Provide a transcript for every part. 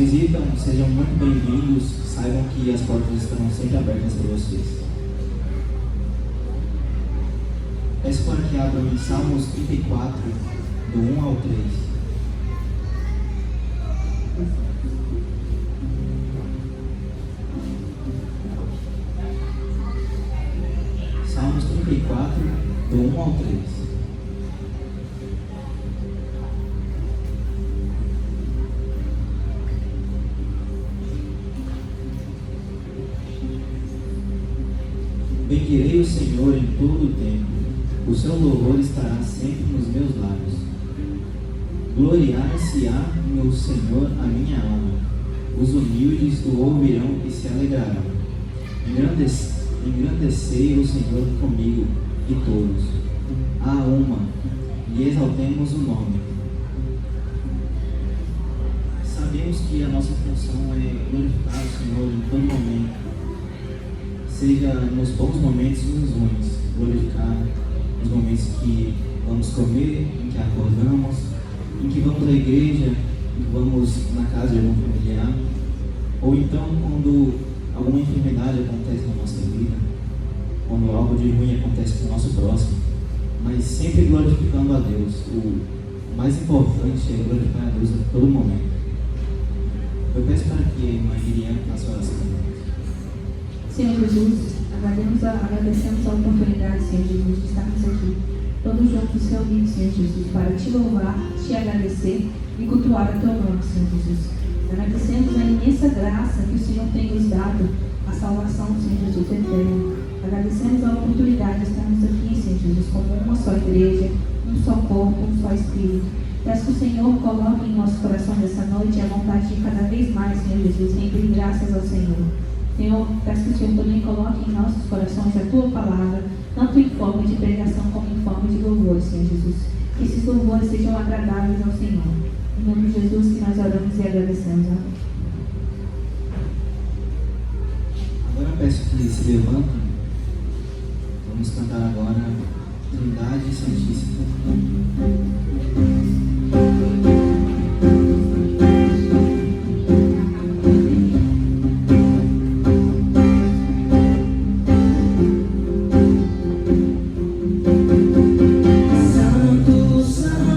visitam, sejam muito bem-vindos. Saibam que as portas estão sempre abertas para vocês. Peço para que abram em Salmos 34, do 1 ao 3. Salmos 34, do 1 ao 3. Bendirei o Senhor em todo o tempo, o seu louvor estará sempre nos meus lábios. Gloriar-se-á no Senhor a minha alma, os humildes o ouvirão e se alegrarão. Engrandecei o Senhor comigo e todos, a uma, e exaltemos o nome. Sabemos que a nossa função é glorificar o Senhor em todo momento, seja nos bons momentos e nos ruins, glorificar nos momentos que vamos comer, em que acordamos, em que vamos à igreja, em que vamos na casa de algum familiar, ou então quando alguma enfermidade acontece na nossa vida, quando algo de ruim acontece com o nosso próximo, mas sempre glorificando a Deus. O mais importante é glorificar a Deus a todo momento. Eu peço para que a irmã Miriam faça a oração. Senhor Jesus, agradecemos a oportunidade, Senhor Jesus, de estarmos aqui, todos juntos reunidos, Senhor Jesus, para te louvar, te agradecer e cultuar o teu nome, Senhor Jesus. Agradecemos a imensa graça que o Senhor tem nos dado, a salvação, Senhor Jesus, eterno. Agradecemos a oportunidade de estarmos aqui, Senhor Jesus, como uma só igreja, um só corpo, um só espírito. Peço que o Senhor coloque em nosso coração nessa noite a vontade de cada vez mais, Senhor Jesus, render graças ao Senhor. Senhor, peço que o Senhor também coloque em nossos corações a Tua palavra, tanto em forma de pregação como em forma de louvor, Senhor Jesus. Que esses louvores sejam agradáveis ao Senhor. Em nome de Jesus que nós oramos e agradecemos. Amém. Agora peço que se levantem. Vamos cantar agora Trindade Santíssima. Santo,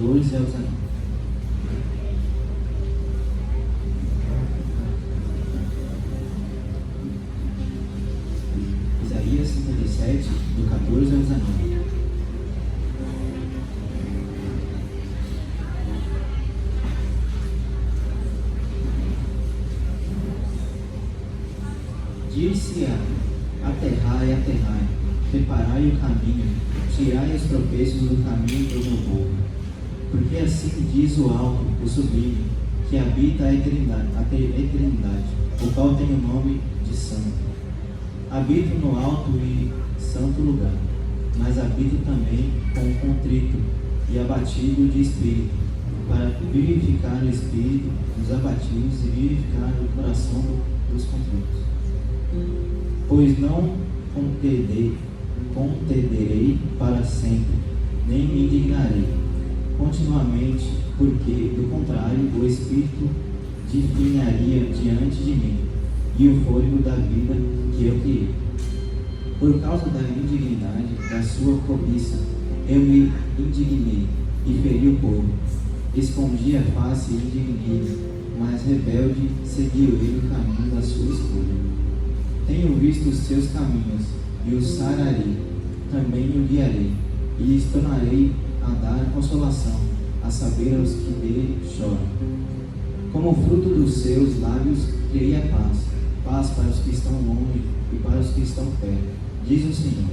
14 ao 19. Isaías 57, do 14 ao 19. Disse aterrai, preparai o caminho, tirai os tropeços do caminho do meu povo. Porque assim diz o alto, o sublime, que habita a eternidade, o qual tem o nome de santo. Habito no alto e santo lugar, mas habito também com o contrito e abatido de espírito, para vivificar o espírito dos abatidos e vivificar o coração dos contritos. Pois não contenderei para sempre, nem me indignarei continuamente, porque, do contrário, o Espírito definharia diante de mim, e o fôlego da vida que eu criei. Por causa da indignidade da sua cobiça, eu me indignei e feri o povo. Escondi a face e indignei, mas rebelde seguiu ele o caminho da sua escolha. Tenho visto os seus caminhos, e os sararei, também o guiarei, e lhes tornarei a dar consolação, a saber aos que dele choram. Como fruto dos seus lábios criei a paz para os que estão longe e para os que estão perto, diz o Senhor,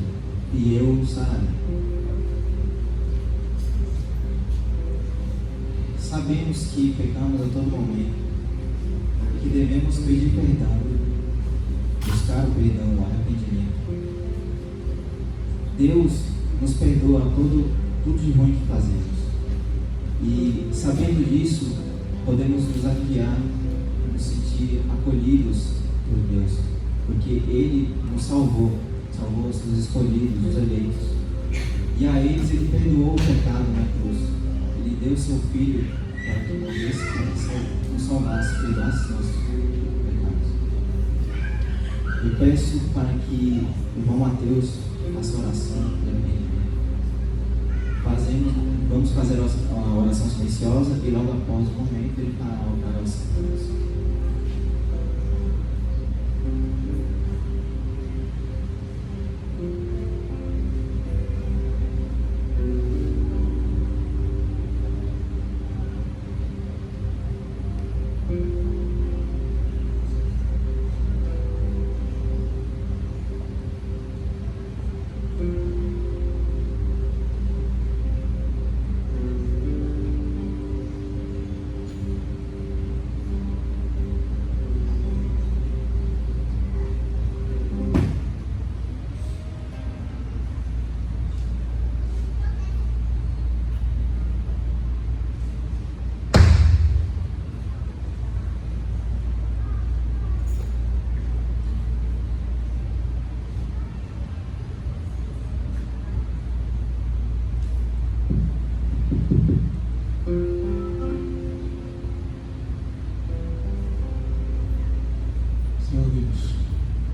e eu o sararei. Sabemos que pecamos a todo momento, e que devemos pedir perdão, buscar o perdão, o arrependimento. Deus nos perdoa tudo de ruim que fazemos. E sabendo disso, podemos nos aliviar, nos sentir acolhidos por Deus, porque Ele nos salvou os escolhidos, os eleitos. E a eles Ele perdoou o pecado na cruz. Ele deu seu Filho para que nos salvasse, perdoasse nossos pecados. Eu peço para que o irmão Mateus faça oração também. Vamos fazer a oração silenciosa e logo após o momento ele fará a oração.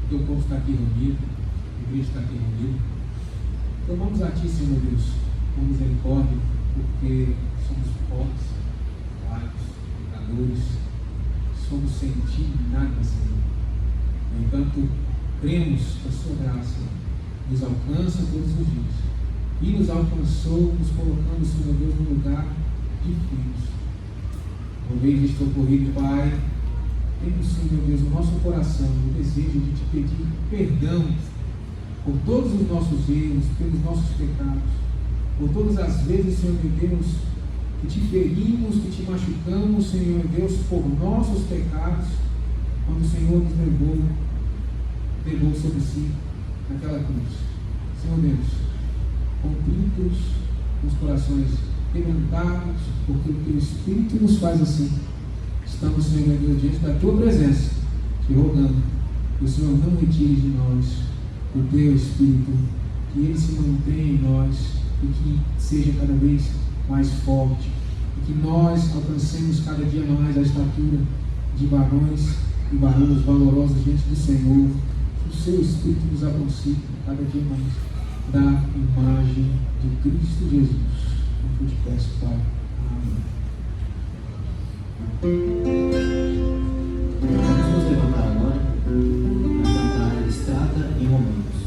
Teu povo está aqui reunido, a igreja está aqui reunida. Então vamos a Ti, Senhor Deus, com misericórdia, porque somos pobres, falhos, pecadores, somos sem Ti nada, Senhor. No entanto, cremos que a Sua graça nos alcança todos os dias e nos alcançou, nos colocando, Senhor Deus, num lugar de filhos. Uma vez isto ocorrido, Pai, temos, Senhor Deus, no nosso coração o desejo de Te pedir perdão por todos os nossos erros, pelos nossos pecados, por todas as vezes, Senhor Deus, que Te ferimos, que Te machucamos, Senhor Deus, por nossos pecados, quando o Senhor nos levou sobre si naquela cruz. Senhor Deus, contritos, com os corações quebrantados, porque o Teu Espírito nos faz assim. Estamos, Senhor Deus, diante da Tua presença, Te rogando que o Senhor não retire de nós o Teu Espírito, que Ele se mantenha em nós e que seja cada vez mais forte, e que nós alcancemos cada dia mais a estatura de varões e varoas valorosos diante do Senhor, que o Seu Espírito nos aproxime cada dia mais da imagem de Cristo Jesus. Eu te peço, Pai, Vamos nos levantar agora a cantar Estrada em Romanos.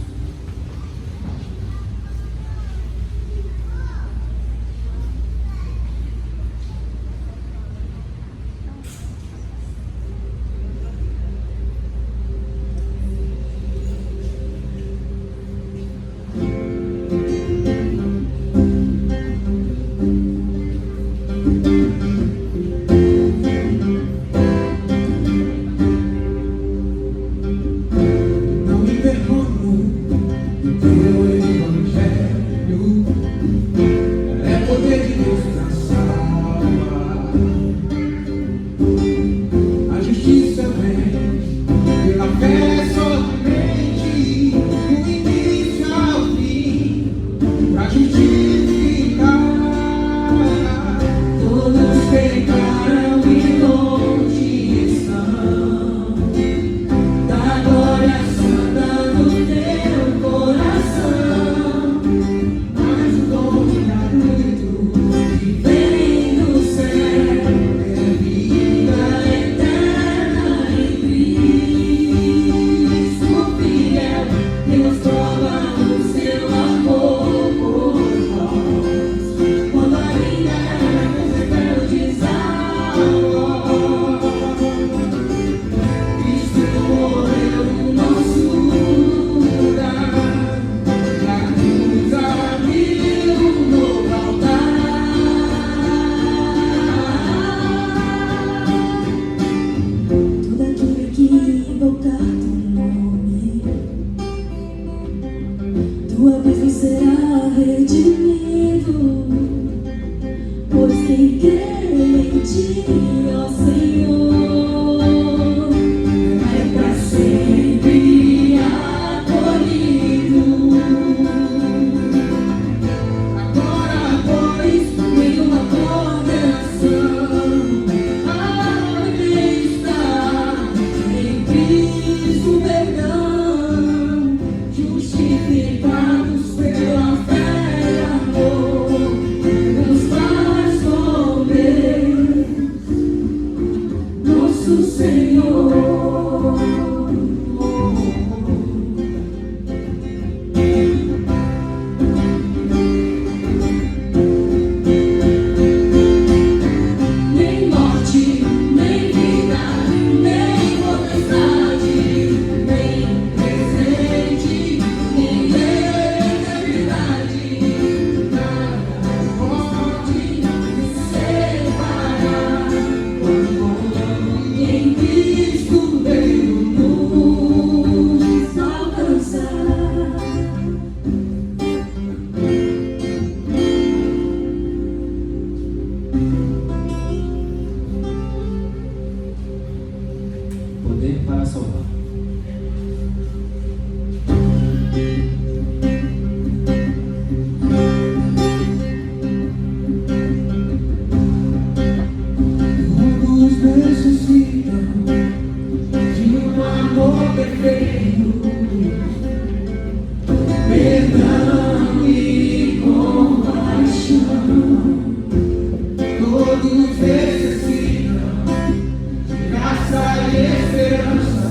Para salvar. Todos necessitam de um amor perfeito, perdão e compaixão. Todos necessitam de graça e esperança.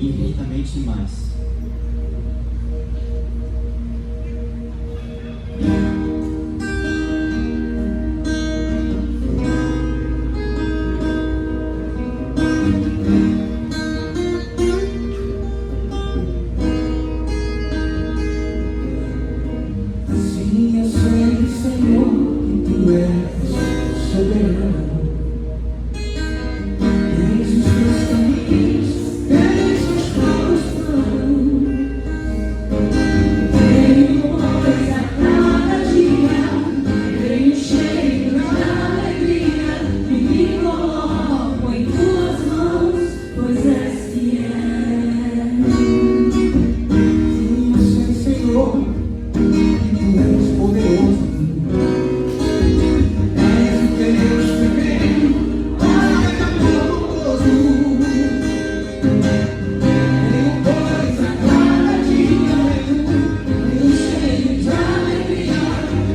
Infinitamente mais. Sim, eu sei, Senhor, que Tu és soberano. Tens os Teus caminhos, tens os Teus planos. Tenho coisa a cada dia, venho cheio de alegria e me coloco em Tuas mãos, pois és fiel. Sim, eu sei, Senhor, que Tu és poderoso. És o Deus tremendo, Pai amoroso. Tenho coisa a cada dia, venho cheio de alegria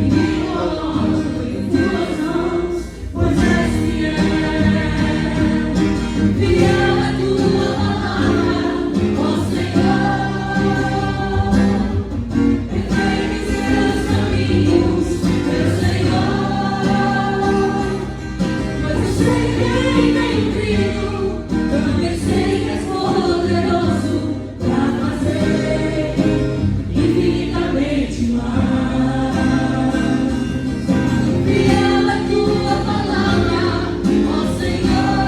e me coloco em Tuas mãos, pois és fiel. Fiel é Tua palavra, ó Senhor. Perfeitos Teus caminhos, meu Senhor. Pois eu sei quem tem crido, também sei que és poderoso para fazer infinitamente mais. Fiel é Tua palavra, ó Senhor.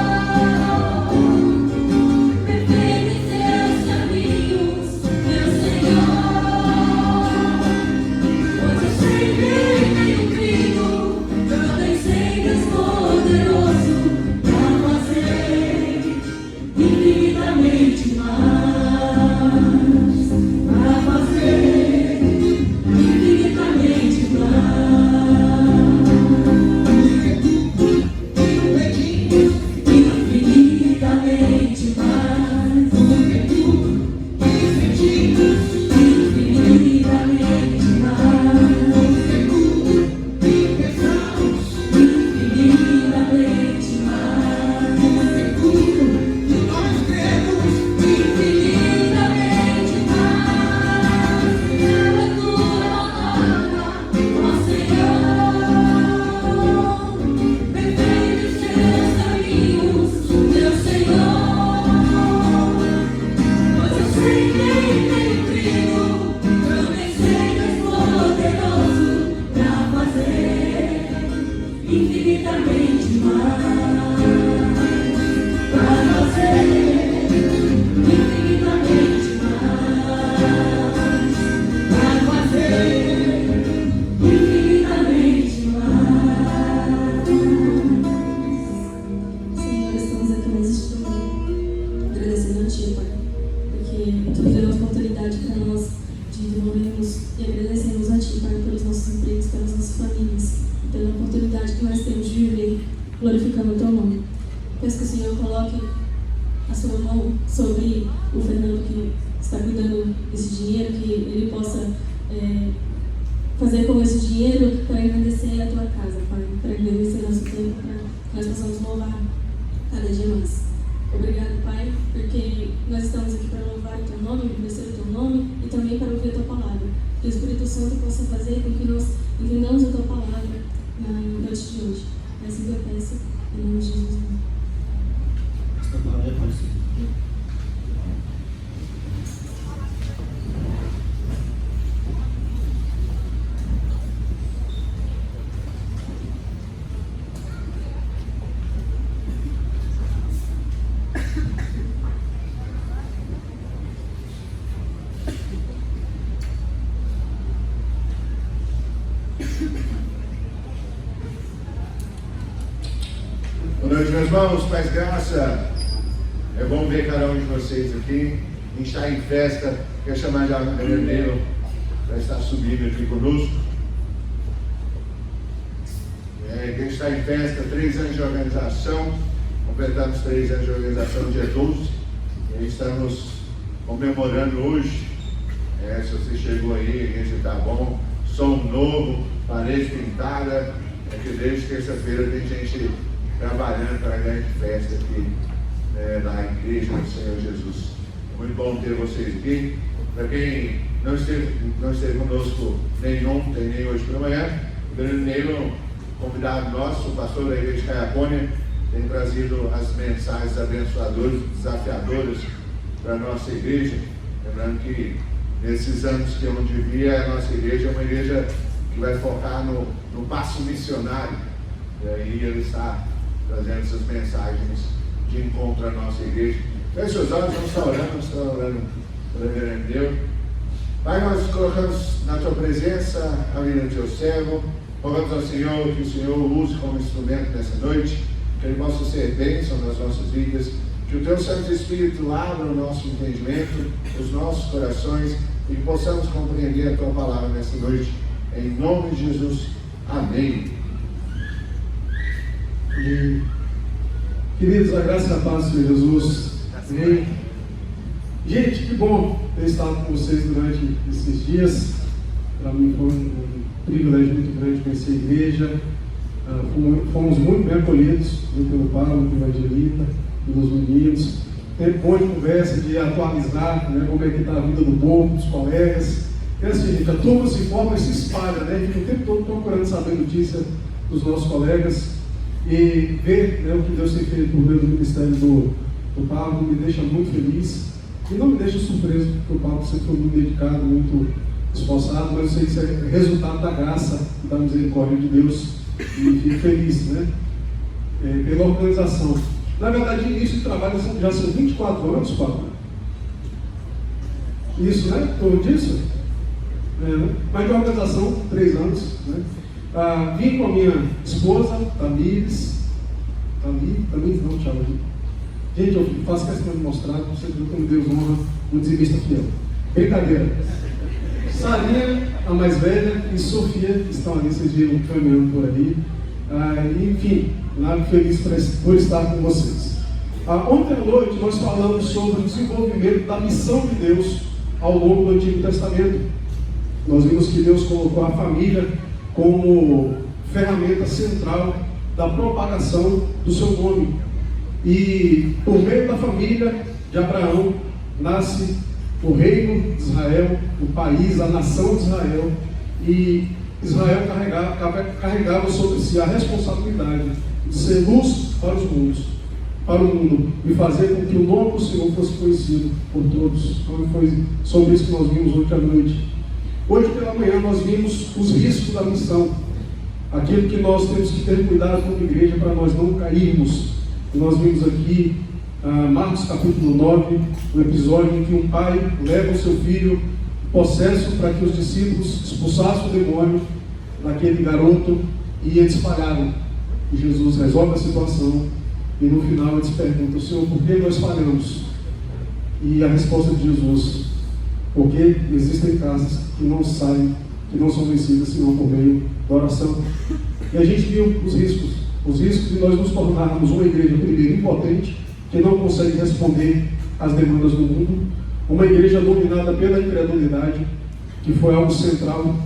Perfeitos Teus caminhos, meu Senhor. Pois eu sei quem tem crido, também sei que és poderoso para fazer infinitamente mais, para fazer infinitamente mais, infinitamente mais, infinitamente mais, infinitamente mais, infinitamente mais. Fiel é Tua palavra, ó Senhor. Perfeitos Teus caminhos, meu Senhor. Pois eu sei quem tem crido, também sei que és poderoso para fazer infinitamente mais, para fazer infinitamente mais, para fazer infinitamente mais. Senhor, estamos aqui nesse instrumento, agradecendo a Ti, Pai, porque Tu deu a oportunidade para nós de desenvolvermos e agradecemos a Ti, Pai, pelos nossos empregos, pelas nossas famílias, pela oportunidade que nós temos de viver glorificando o Teu nome. Peço que o Senhor coloque a Sua mão sobre o Fernando que está cuidando desse dinheiro, que ele possa fazer com esse dinheiro para engrandecer a Tua casa, Pai, para engrandecer nosso tempo, para que nós possamos louvar cada dia mais. Obrigado, Pai, porque nós estamos aqui para louvar o Teu nome, engrandecer o Teu nome e também para ouvir a Tua palavra. Que o Espírito Santo possa fazer com que nós entendamos a Tua palavra na noite de hoje. É assim que eu peço, em nome de Jesus. Esta palavra é para o Senhor. Boa noite, meus irmãos, paz, graça. É bom ver cada um de vocês aqui. A gente está em festa. Quero chamar já o Gabriel para estar subindo aqui conosco. A igreja está em festa, 3 anos de organização. Completamos 3 anos de organização dia 12. E estamos comemorando hoje. Se você chegou aí, a igreja está bom. Som novo, parede pintada. É que desde terça-feira tem gente trabalhando para a grande festa aqui, na igreja do Senhor Jesus. É muito bom ter vocês aqui. Para quem não esteve conosco nem ontem, nem hoje pela manhã, o Danilo, convidado nosso, o pastor da igreja de Caiapônia, tem trazido as mensagens abençoadoras, desafiadoras para a nossa igreja. Lembrando que nesses anos que eu não vivia, a nossa igreja é uma igreja que vai focar no passo missionário. E aí ele está trazendo essas mensagens de encontro à nossa igreja. Feche seus olhos, vamos estar orando pelo reverendo Deus. Pai, nós colocamos na tua presença a vida do teu servo, rogamos ao Senhor que o Senhor o use como instrumento nessa noite, que ele possa ser bênção nas nossas vidas, que o teu Santo Espírito abra o nosso entendimento, os nossos corações, e que possamos compreender a tua palavra nessa noite. Em nome de Jesus, amém. E, queridos, a graça e a paz do Senhor Jesus. Amém. Gente, que bom ter estado com vocês durante esses dias. Para mim foi um privilégio muito grande conhecer a igreja. Fomos muito bem acolhidos pelo Paulo, pela Evangelita, pelos meninos. Tempo bom de conversa, de atualizar, né, como é que está a vida do povo, dos colegas. É assim, gente, a turma se forma e se espalha, né? A gente o tempo todo procurando saber notícia dos nossos colegas e ver, né, o que Deus tem feito por meio do ministério do Pablo me deixa muito feliz e não me deixa surpreso, porque o Pablo sempre foi muito dedicado, muito esforçado, mas eu sei que isso é resultado da graça e da misericórdia de Deus e fico feliz, né? Pela organização. Na verdade, o início do trabalho já são 24 anos, Pablo. Isso, né? Todo disso? Mas de organização, 3 anos, né? Vim com a minha esposa, Tamires, não, tchau. Gente, eu faço questão de mostrar, você viu como Deus honra um dizimista fiel. Brincadeira. Sarinha, a mais velha, e Sofia, que estão ali, vocês viram caminhando por ali. Enfim, feliz por estar com vocês. Ontem à noite nós falamos sobre o desenvolvimento da missão de Deus ao longo do Antigo Testamento. Nós vimos que Deus colocou a família como ferramenta central da propagação do seu nome. E por meio da família de Abraão nasce o reino de Israel, o país, a nação de Israel. E Israel carregava sobre si a responsabilidade de ser luz para o mundo, e fazer com que o nome do Senhor fosse conhecido por todos. Então foi sobre isso que nós vimos hoje à noite. Hoje pela manhã nós vimos os riscos da missão, aquilo que nós temos que ter cuidado como igreja para nós não cairmos. E nós vimos aqui Marcos capítulo 9, um episódio em que um pai leva o seu filho possesso para que os discípulos expulsassem o demônio daquele garoto, e eles falharam. E Jesus resolve a situação e no final eles perguntam: Senhor, por que nós falhamos? E a resposta de Jesus: porque existem casas que não são vencidas senão por meio da oração. E a gente viu os riscos de nós nos tornarmos uma igreja, primeiro, impotente, que não consegue responder às demandas do mundo, uma igreja dominada pela incredulidade, que foi algo central.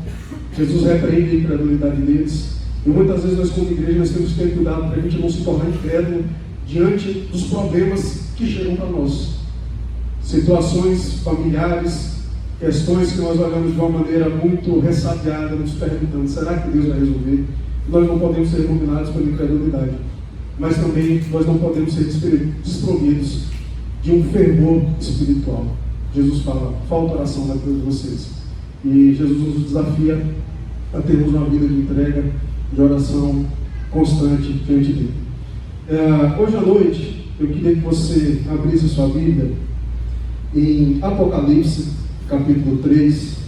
Jesus repreende a incredulidade deles, e muitas vezes nós como igreja nós temos que ter cuidado para a gente não se tornar incrédulo diante dos problemas que chegam para nós, situações familiares, questões que nós olhamos de uma maneira muito ressabiada, nos perguntando: será que Deus vai resolver? Nós não podemos ser dominados pela incredulidade, mas também nós não podemos ser desprovidos de um fervor espiritual. Jesus fala: falta oração na vida de vocês, e Jesus nos desafia a termos uma vida de entrega, de oração constante diante dele. Hoje à noite eu queria que você abrisse sua Bíblia em Apocalipse capítulo 3,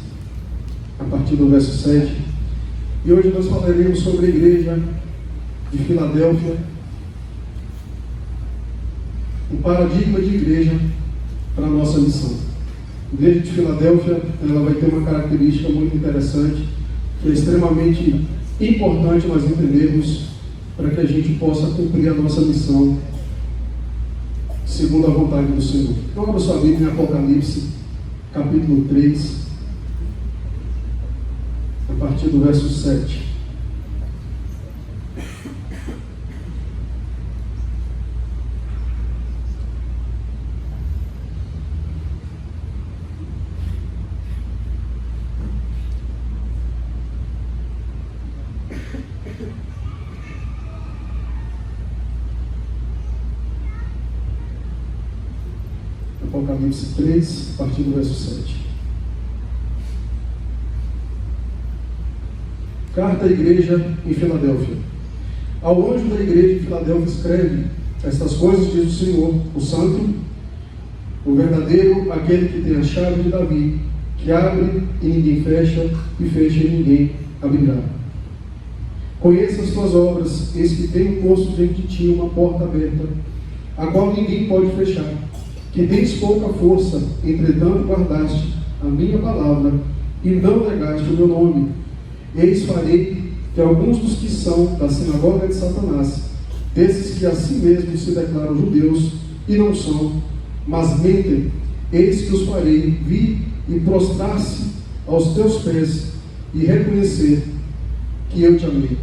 a partir do verso 7. E hoje nós falaremos sobre a igreja de Filadélfia, um paradigma de igreja para a nossa missão. A igreja de Filadélfia, ela vai ter uma característica muito interessante, que é extremamente importante nós entendermos para que a gente possa cumprir a nossa missão segundo a vontade do Senhor. Então, abra sua Bíblia em Apocalipse, capítulo 3, a partir do verso 7. Apocalipse 3, a partir do verso 7. Carta à igreja em Filadélfia. Ao anjo da igreja de Filadélfia escreve: estas coisas diz o Senhor, o Santo, o verdadeiro, aquele que tem a chave de Davi, que abre e ninguém fecha, e fecha e ninguém abrirá. Conheça as tuas obras, eis que tenho posto diante de ti uma porta aberta, a qual ninguém pode fechar. Que tens pouca força, entretanto guardaste a minha palavra e não negaste o meu nome. Eis farei que alguns dos que são da sinagoga de Satanás, desses que a si mesmos se declaram judeus e não são, mas mentem, eis que os farei vir e prostrar-se aos teus pés e reconhecer que eu te amei,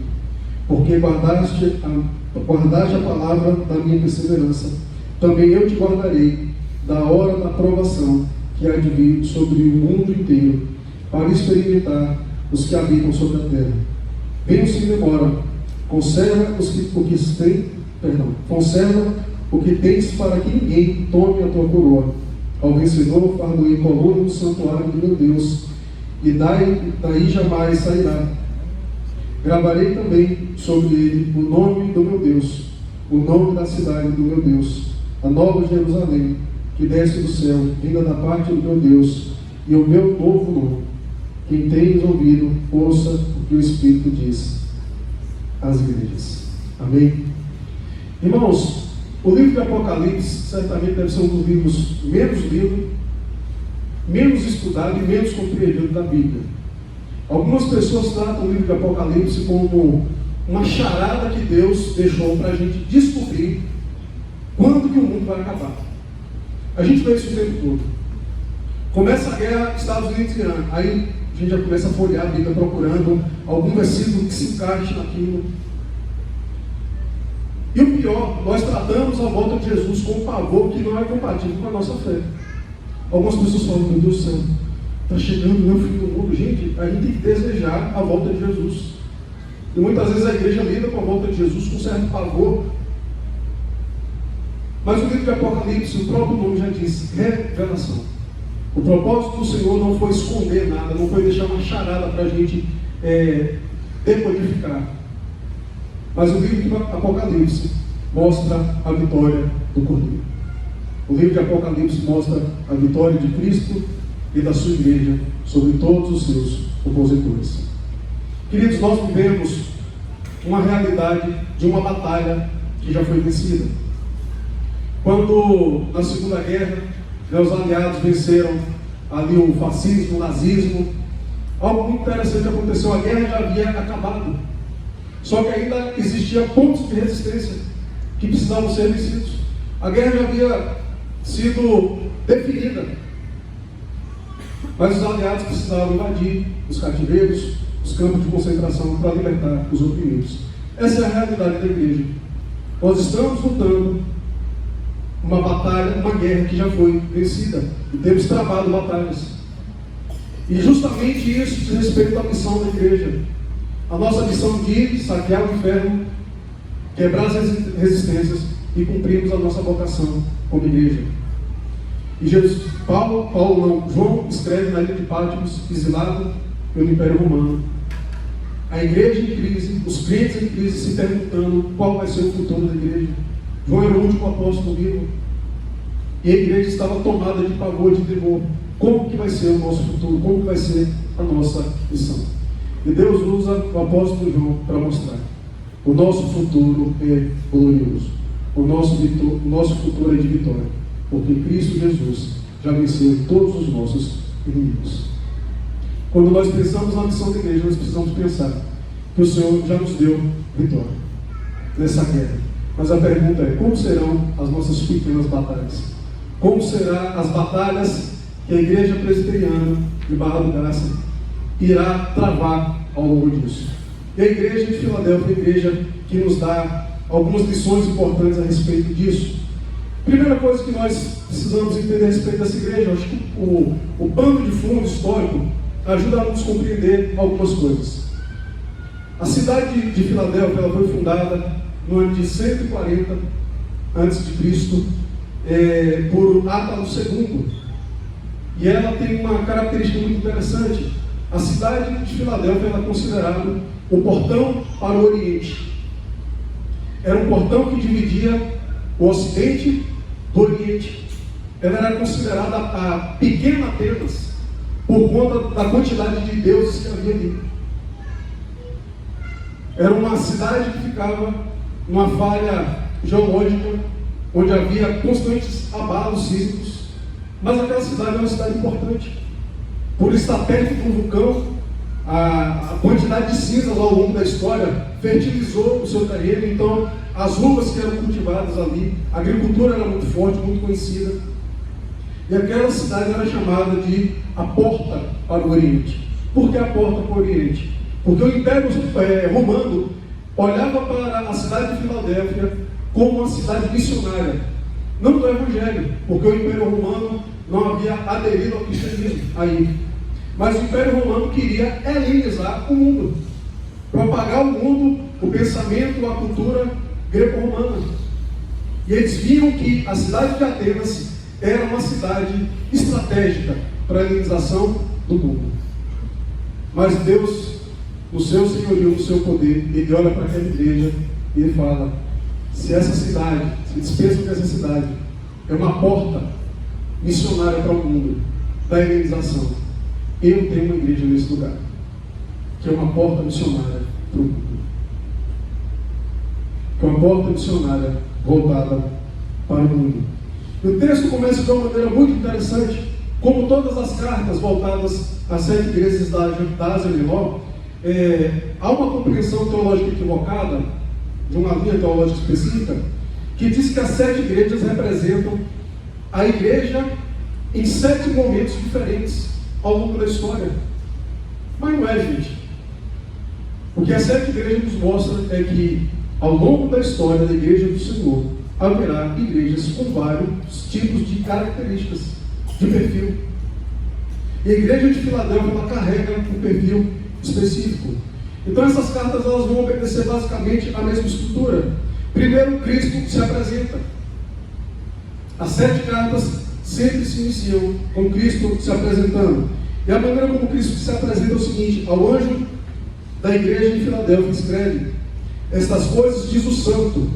porque guardaste a palavra da minha perseverança. Também eu te guardarei da hora da provação que há de vir sobre o mundo inteiro, para experimentar os que habitam sobre a terra. Venham sem demora, conserva o que tens, para que ninguém tome a tua coroa. Ao vencedor far-lhe coluna no santuário do meu Deus, e daí jamais sairá. Gravarei também sobre ele o nome do meu Deus, o nome da cidade do meu Deus, a nova Jerusalém, que desce do céu, vinda da parte do meu Deus, e o meu novo nome. Quem tem ouvido, ouça o que o Espírito diz às igrejas. Amém? Irmãos, o livro de Apocalipse certamente deve ser um dos livros menos lido, menos estudado e menos compreendido da Bíblia. Algumas pessoas tratam o livro de Apocalipse como uma charada que Deus deixou para a gente descobrir quando que o mundo vai acabar. A gente vê isso o tempo todo. Começa a guerra Estados Unidos e Irã, aí a gente já começa a folhear a Bíblia procurando algum versículo que se encaixe naquilo. E o pior, nós tratamos a volta de Jesus com um pavor que não é compatível com a nossa fé. Algumas pessoas falam: meu Deus do céu, está chegando o meu fim do mundo. Gente, a gente tem que desejar a volta de Jesus. E muitas vezes a igreja lida com a volta de Jesus com certo pavor. Mas o livro de Apocalipse, o próprio nome já diz: revelação. O propósito do Senhor não foi esconder nada, não foi deixar uma charada para a gente decodificar. Mas o livro de Apocalipse mostra a vitória do Cordeiro. O livro de Apocalipse mostra a vitória de Cristo e da sua igreja sobre todos os seus opositores. Queridos, nós vivemos uma realidade de uma batalha que já foi vencida. Quando na Segunda Guerra, os aliados venceram ali o fascismo, o nazismo, algo muito interessante aconteceu: a guerra já havia acabado, só que ainda existia pontos de resistência que precisavam ser vencidos. A guerra já havia sido definida, mas os aliados precisavam invadir os cativeiros, os campos de concentração, para libertar os oprimidos. Essa é a realidade da igreja. Nós estamos lutando uma batalha, uma guerra que já foi vencida, e temos travado batalhas. E justamente isso diz respeito à missão da igreja. A nossa missão de saquear o inferno, quebrar as resistências e cumprirmos a nossa vocação como igreja. E João escreve na ilha de Patmos, exilado pelo Império Romano. A igreja em crise, os crentes em crise, se perguntando qual vai ser o futuro da igreja. João era o último apóstolo vivo, e a igreja estava tomada de pavor, de temor. Como que vai ser o nosso futuro? Como que vai ser a nossa missão? E Deus usa o apóstolo João para mostrar: o nosso futuro é glorioso. o nosso futuro é de vitória, porque Cristo Jesus já venceu todos os nossos inimigos. Quando nós pensamos na missão da igreja, nós precisamos pensar que o Senhor já nos deu vitória nessa guerra. Mas a pergunta é: como serão as nossas pequenas batalhas? Como serão as batalhas que a igreja presbiteriana de Barra do Garça irá travar ao longo disso? E a igreja de Filadélfia é a igreja que nos dá algumas lições importantes a respeito disso. Primeira coisa que nós precisamos entender a respeito dessa igreja, eu acho que o pano de fundo histórico ajuda a nos compreender algumas coisas. A cidade de Filadélfia ela foi fundada no ano de 140 a.C. Por Átalo II. E ela tem uma característica muito interessante. A cidade de Filadélfia ela é considerada o portão para o Oriente. Era um portão que dividia o Ocidente do Oriente. Ela era considerada a pequena Atenas, por conta da quantidade de deuses que havia ali. Era uma cidade que ficava numa falha geológica, onde havia constantes abalos sísmicos, mas aquela cidade é uma cidade importante. Por estar perto de um vulcão, a quantidade de cinzas ao longo da história fertilizou o seu terreno, então as uvas que eram cultivadas ali, a agricultura era muito forte, muito conhecida. E aquela cidade era chamada de a porta para o Oriente. Por que a porta para o Oriente? Porque o Império Romano olhava para a cidade de Filadélfia como uma cidade missionária, não do Evangelho, porque o Império Romano não havia aderido ao cristianismo aí. Mas o Império Romano queria helenizar o mundo, propagar ao mundo o pensamento, a cultura greco-romana. E eles viam que a cidade de Atenas era uma cidade estratégica para a helenização do mundo. Mas Deus, no seu senhorio, no seu poder, Ele olha para aquela igreja e Ele fala: se essa cidade, se eles pensam que essa cidade é uma porta missionária para o mundo da helenização, eu tenho uma igreja nesse lugar, que é uma porta missionária para o mundo, que é uma porta missionária voltada para o mundo. E o texto começa de uma maneira muito interessante, como todas as cartas voltadas às 7 igrejas da Ásia Menor. Há uma compreensão teológica equivocada, de uma linha teológica específica, que diz que as 7 igrejas representam a igreja em 7 momentos diferentes ao longo da história. Mas não é, gente. O que as 7 igrejas nos mostram é que ao longo da história da igreja do Senhor haverá igrejas com vários tipos de características, de perfil. E a igreja de Filadélfia ela carrega um perfil específico. Então essas cartas elas vão obedecer basicamente a mesma estrutura. Primeiro, Cristo se apresenta. As 7 cartas sempre se iniciam com Cristo se apresentando. E a maneira como Cristo se apresenta é o seguinte: ao anjo da igreja de Filadélfia escreve: estas coisas diz o santo,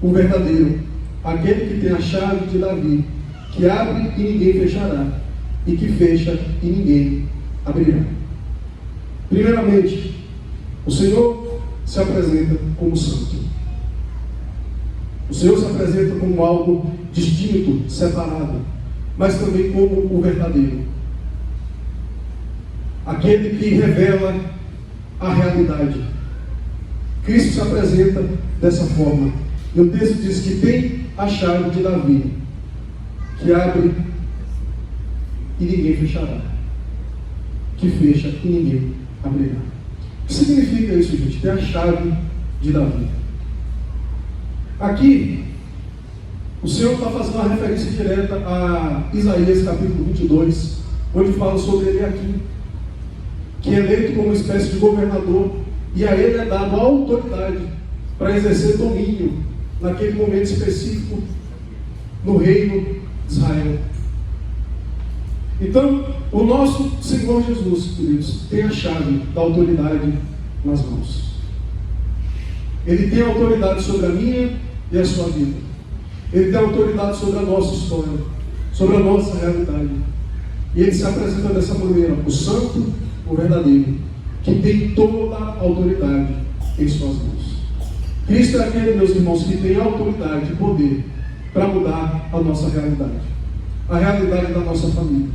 o verdadeiro, aquele que tem a chave de Davi, que abre e ninguém fechará, e que fecha e ninguém abrirá. Primeiramente, o Senhor se apresenta como santo. O Senhor se apresenta como algo distinto, separado, mas também como o verdadeiro. Aquele que revela a realidade. Cristo se apresenta dessa forma. E o texto diz que tem a chave de Davi, que abre e ninguém fechará, que fecha e ninguém abrirá. O que significa isso, gente? Ter a chave de Davi. Aqui, o Senhor está fazendo uma referência direta a Isaías capítulo 22, onde fala sobre Eliaquim, que é eleito como uma espécie de governador, e a ele é dado a autoridade para exercer domínio naquele momento específico no reino de Israel. Então, o nosso Senhor Jesus, queridos, tem a chave da autoridade nas mãos. Ele tem autoridade sobre a minha e a sua vida. Ele tem autoridade sobre a nossa história, sobre a nossa realidade. E Ele se apresenta dessa maneira: o santo, o verdadeiro, que tem toda a autoridade em suas mãos. Cristo é aquele, meus irmãos, que tem autoridade e poder para mudar a nossa realidade. A realidade da nossa família.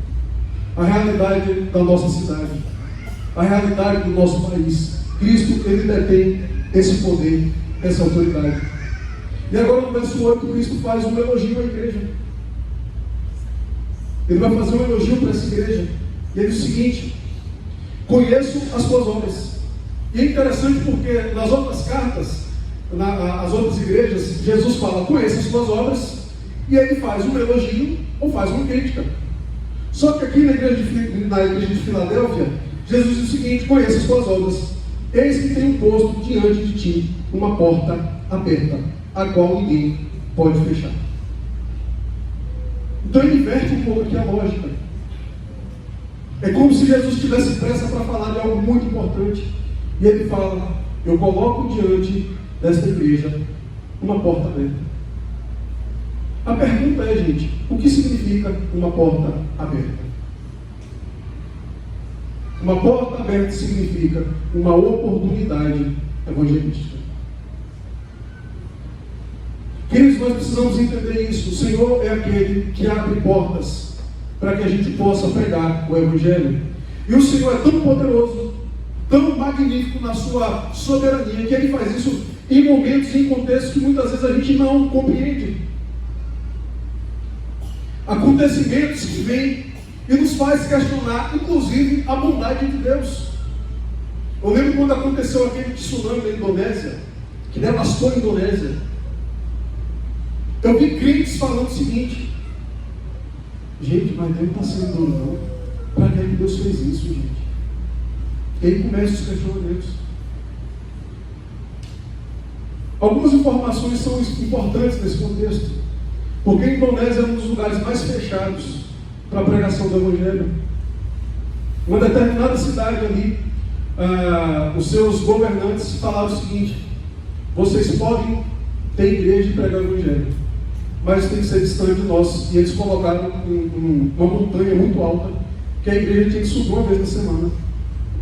A realidade da nossa cidade. A realidade do nosso país. Cristo, ele detém esse poder, essa autoridade. E agora no verso 8, Cristo faz um elogio à igreja. Ele vai fazer um elogio para essa igreja. E ele diz o seguinte: conheço as tuas obras. E é interessante porque nas outras cartas, as outras igrejas, Jesus fala, conheço as tuas obras, e ele faz um elogio ou faz uma crítica. Só que aqui na igreja de Filadélfia, Jesus diz o seguinte: conheço as tuas obras, eis que tenho posto diante de ti uma porta aberta, a qual ninguém pode fechar. Então ele inverte um pouco aqui a lógica. É como se Jesus tivesse pressa para falar de algo muito importante. E ele fala: eu coloco diante desta igreja uma porta aberta. A pergunta é, gente, o que significa uma porta aberta? Uma porta aberta significa uma oportunidade evangelística. Queridos, nós precisamos entender isso. O Senhor é aquele que abre portas para que a gente possa pregar o Evangelho. E o Senhor é tão poderoso, tão magnífico na sua soberania, que Ele faz isso em momentos e em contextos que muitas vezes a gente não compreende. Acontecimentos que vêm e nos faz questionar, inclusive, a bondade de Deus. Eu lembro quando aconteceu aquele tsunami na Indonésia, que devastou a Indonésia. Eu vi crentes falando o seguinte: gente, mas Deus não está sendo duro, não. Para que Deus fez isso, gente? E aí começam os questionamentos. Algumas informações são importantes nesse contexto, porque a Indonésia é um dos lugares mais fechados para a pregação do Evangelho. Uma determinada cidade ali, os seus governantes falaram o seguinte: vocês podem ter igreja e pregar o Evangelho, mas tem que ser distante de nós. E eles colocaram uma montanha muito alta, que a igreja tinha que subir uma vez na semana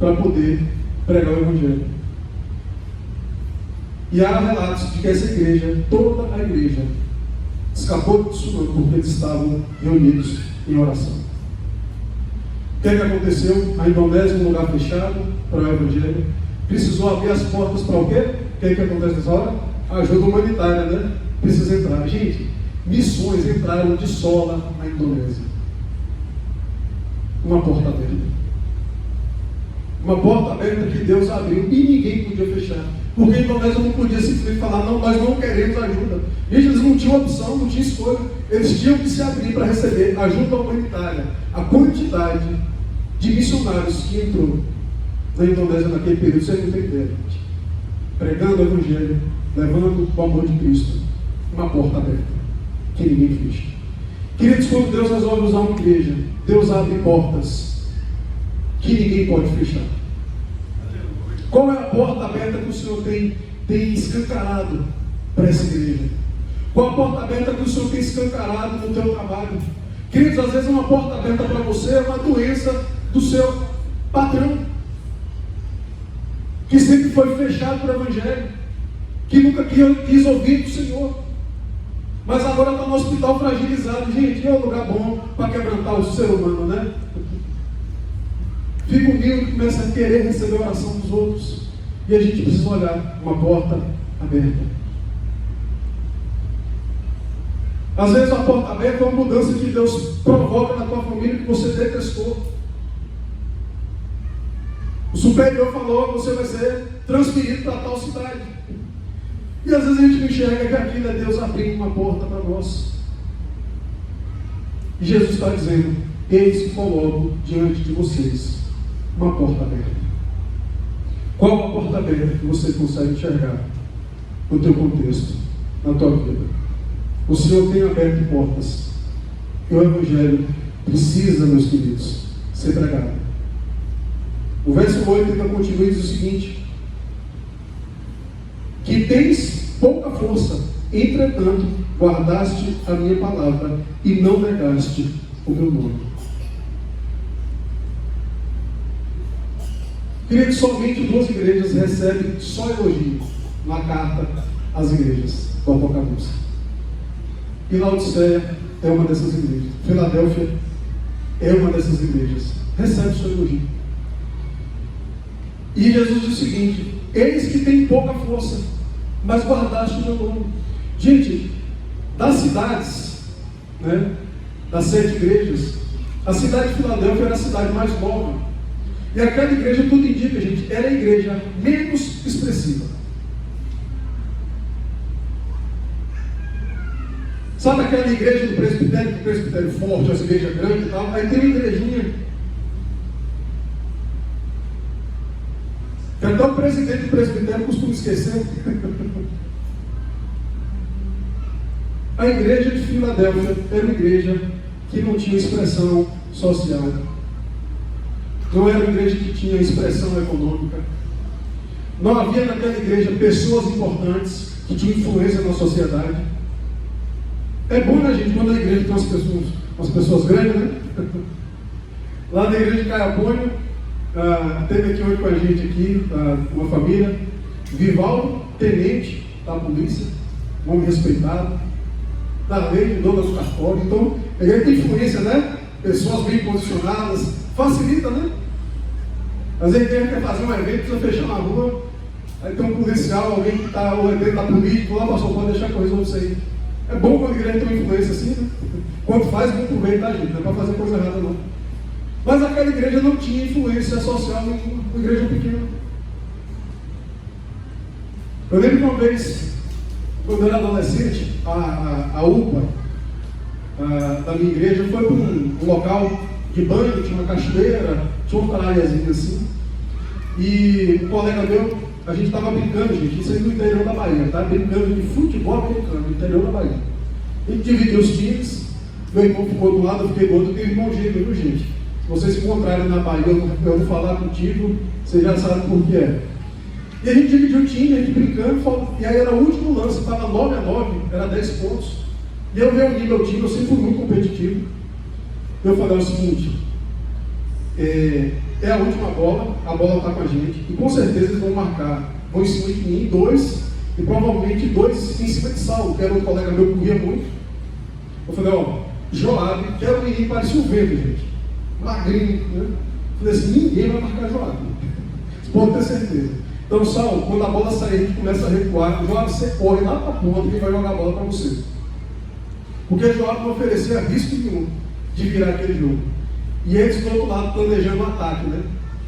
para poder pregar o Evangelho. E há relatos de que essa igreja, toda a igreja, escapou do tsunami porque eles estavam reunidos em oração. O que aconteceu? A Indonésia, um lugar fechado para o Evangelho, precisou abrir as portas para o quê? O que acontece nessa hora? Ajuda humanitária, né? Precisa entrar. Gente, missões entraram de sola na Indonésia. Uma porta aberta. Uma porta aberta que Deus abriu e ninguém podia fechar. Porque a Indonésia não podia simplesmente falar: não, nós não queremos ajuda. Gente, eles não tinham opção, não tinham escolha. Eles tinham que se abrir para receber ajuda humanitária. A quantidade de missionários que entrou na Indonésia naquele período, vocês não têm ideia, gente. Pregando o Evangelho, levando o amor de Cristo. Uma porta aberta, que ninguém fecha. Queridos, quando Deus resolve usar uma igreja, Deus abre portas que ninguém pode fechar. Qual é a porta aberta que o Senhor tem escancarado para essa igreja? Qual a porta aberta que o Senhor tem escancarado no teu trabalho? Queridos, às vezes uma porta aberta para você é uma doença do seu patrão, que sempre foi fechado para o Evangelho, que nunca quis ouvir do Senhor, mas agora está no hospital fragilizado. Gente, é um lugar bom para quebrantar o ser humano, né? Fica humilde e começa a querer receber a oração dos outros. E a gente precisa olhar uma porta aberta. Às vezes a porta aberta é uma mudança que Deus provoca na tua família que você detestou. O superior falou: você vai ser transferido para tal cidade. E às vezes a gente não enxerga que aquilo é Deus abrindo uma porta para nós. E Jesus está dizendo: eis que coloco diante de vocês uma porta aberta. Qual a porta aberta que você consegue enxergar no teu contexto, na tua vida? O Senhor tem aberto portas. E o Evangelho precisa, meus queridos, ser pregado. O verso 8 ainda continua e diz o seguinte: que tens pouca força, entretanto guardaste a minha palavra e não negaste o meu nome. Querido, somente 2 igrejas recebem só elogio na carta as igrejas do Apocalipse. E Laodiceia é uma dessas igrejas. Filadélfia é uma dessas igrejas. Recebe o seu elogio. E Jesus diz o seguinte: eis que tem pouca força, mas guardaste o meu nome. Gente, das cidades, né, das 7 igrejas, a cidade de Filadélfia era a cidade mais nova. E aquela igreja, tudo indica, gente, era a igreja menos expressiva. Sabe aquela igreja do presbitério, que o presbitério forte, essa igreja grande e tal? Aí tem uma igrejinha que até o presidente do presbitério costuma esquecer. A igreja de Filadélfia era uma igreja que não tinha expressão social. Não era uma igreja que tinha expressão econômica. Não havia naquela igreja pessoas importantes que tinham influência na sociedade. É bom, né, gente, quando a igreja tem umas pessoas grandes, né? Lá na igreja de Caiapônio, teve aqui hoje com a gente aqui, uma família, Vivaldo, tenente da polícia, um homem respeitado, da lei, dono do cartório. Então, a igreja tem influência, né? Pessoas bem posicionadas, facilita, né? Às vezes a igreja quer fazer um evento, precisa fechar na rua, aí tem um policial, alguém que está, o evento da política, lá passou, pode deixar que eu resolvo isso aí. É bom quando a igreja tem uma influência assim, né? Quando faz, bom proveito, tá, gente? Não é para fazer coisa errada, não. Mas aquela igreja não tinha influência social nenhuma, uma igreja pequena. Eu lembro que uma vez, quando eu era adolescente, a UPA da minha igreja foi para um local de banho, tinha uma cachoeira, tinha uma praiazinha assim. E um colega meu, a gente estava brincando, gente, isso aí no interior da Bahia, tá? Brincando de futebol americano, no interior da Bahia. A gente dividiu os times, meu irmão ficou do lado, eu fiquei do outro, tem irmão gêmeo, viu, gente? Se vocês se encontrarem na Bahia, eu vou falar contigo, vocês já sabem por que é. E a gente dividiu o time, a gente brincando, e aí era o último lance, estava 9-9, era 10 pontos. E eu reuni meu time, eu sempre fui muito competitivo. Eu falei o seguinte: é a última bola, a bola está com a gente, e com certeza eles vão marcar, vão em cima de mim, 2, e provavelmente 2 em cima de Saulo, que era um colega meu que corria muito. Eu falei, Joabe, que era um menino que parecia o vento, gente, magrinho, né? Eu falei assim, ninguém vai marcar Joabe, você pode ter certeza. Então, Saulo, quando a bola sair, a gente começa a recuar, Joabe, você corre lá para a ponta, quem vai jogar a bola para você. Porque Joabe não oferecia risco nenhum de virar aquele jogo. E eles do outro lado planejando um ataque, né?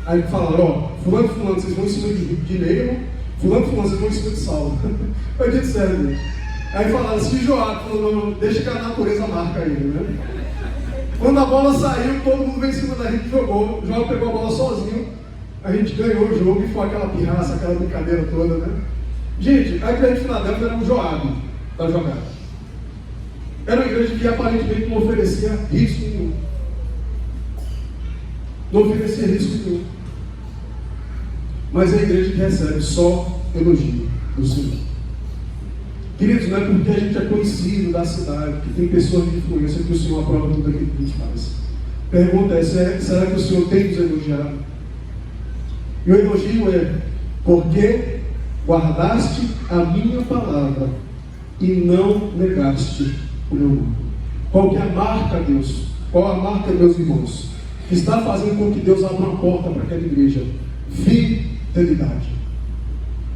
Aí falaram, fulano, vocês vão em cima de Neiro, fulano, vocês vão em cima de Saulo. Foi dito sério, gente. Aí falaram assim, Joabe, falou, deixa que a natureza marca ele, né? Quando a bola saiu, todo mundo veio em cima da gente e jogou. O Joabe pegou a bola sozinho, a gente ganhou o jogo e foi aquela pirraça, aquela brincadeira toda, né? Gente, a igreja de Filadélfia era um Joabe da jogada. Era uma igreja que aparentemente não oferecia risco nenhum. Não oferecia risco nenhum. Mas é a igreja que recebe só elogio do Senhor. Queridos, não é porque a gente é conhecido da cidade, que tem pessoas de influência, que o Senhor aprova tudo aquilo que a gente faz. Pergunta é, será que o Senhor tem nos elogiado? E o elogio é, porque guardaste a minha palavra e não negaste o meu nome. Qual que é a marca, Deus? Qual a marca, meus irmãos, que está fazendo com que Deus abra uma porta para aquela igreja? Fidelidade.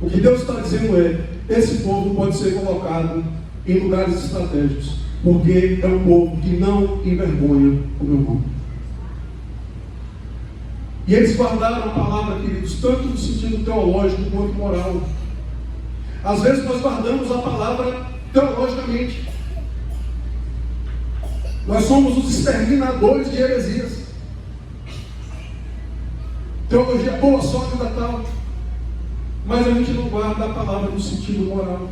O que Deus está dizendo é, esse povo pode ser colocado em lugares estratégicos, porque é um povo que não envergonha o meu nome. E eles guardaram a palavra, queridos, tanto no sentido teológico quanto moral. Às vezes nós guardamos a palavra teologicamente. Nós somos os exterminadores de heresias. Teologia boa, sólida, tal. Mas a gente não guarda a palavra no sentido moral.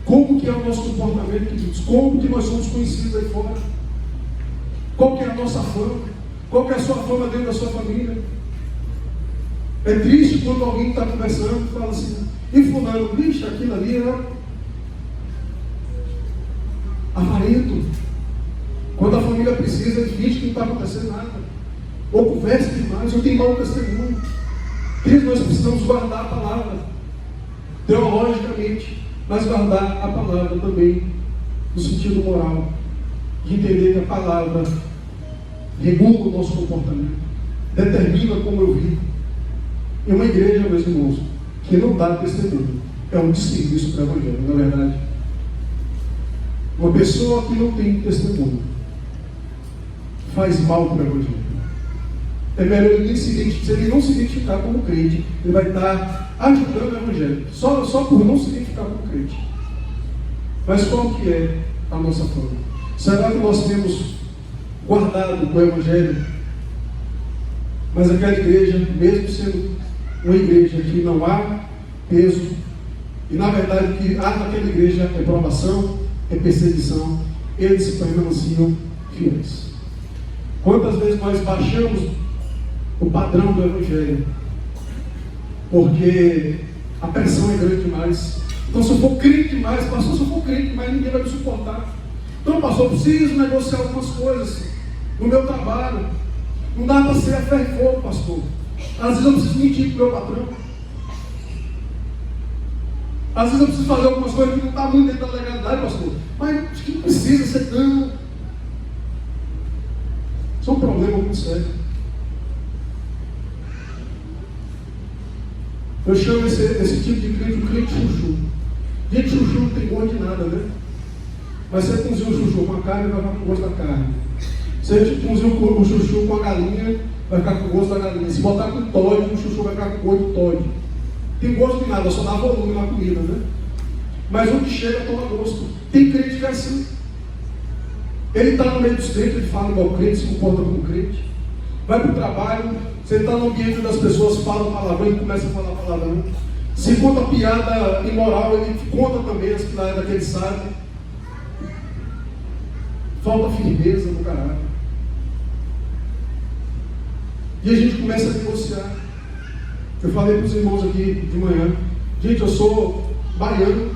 Como que é o nosso comportamento, queridos? Como que nós somos conhecidos aí fora? Qual que é a nossa fama? Qual que é a sua fama dentro da sua família? É triste quando alguém está conversando e fala assim, e fulano, bicho, aquilo ali é avarento. Quando a família precisa, ele finge que não está acontecendo nada. Ou conversa demais, ou tem mau testemunho. Queridos, nós precisamos guardar a palavra teologicamente. mas guardar a palavra também no sentido moral, de entender que a palavra regula o nosso comportamento, determina como eu vivo. E uma igreja, meus irmãos, que não dá testemunho, é um desserviço para o Evangelho, não é verdade? Uma pessoa que não tem testemunho faz mal para o Evangelho. É melhor ele se não se identificar como crente, ele vai estar ajudando o Evangelho, só por não se identificar como crente. Mas qual que é a nossa forma? Será que nós temos guardado o Evangelho? Mas aquela igreja, mesmo sendo uma igreja que não há peso, e na verdade o que há naquela igreja é provação, é perseguição, eles permaneciam fiéis. Quantas vezes nós baixamos o padrão do Evangelho, porque a pressão é grande demais. Então, se eu for crente demais, pastor, se eu for crente demais, ninguém vai me suportar. Então, pastor, eu preciso negociar algumas coisas no meu trabalho. Não dá para ser a ferro e fogo, pastor. Às vezes eu preciso mentir para o meu patrão. Às vezes eu preciso fazer algumas coisas que não estão muito dentro da legalidade, pastor. Mas acho que não precisa ser tão. Isso é um problema muito sério. Eu chamo esse tipo de crente um crente chuchu. Gente, chuchu não tem gosto de nada, né? Mas você cozinha o chuchu com a carne, vai ficar com o gosto da carne. Se você cozinha o chuchu com a galinha, vai ficar com o gosto da galinha. Se botar com Toddy, o chuchu vai ficar com o gosto do Toddy. Tem gosto de nada, só dá volume na comida, né? Mas onde chega, toma gosto. Tem crente que é assim. Ele está no meio dos crentes, ele fala igual crente, se comporta como crente. Vai para o trabalho, você está no ambiente das pessoas falam palavrão, ele começa a falar palavrão. Se conta piada imoral, ele conta também as piadas que ele sabe. Falta firmeza no caráter. E a gente começa a negociar. Eu falei para os irmãos aqui de manhã, gente, eu sou baiano,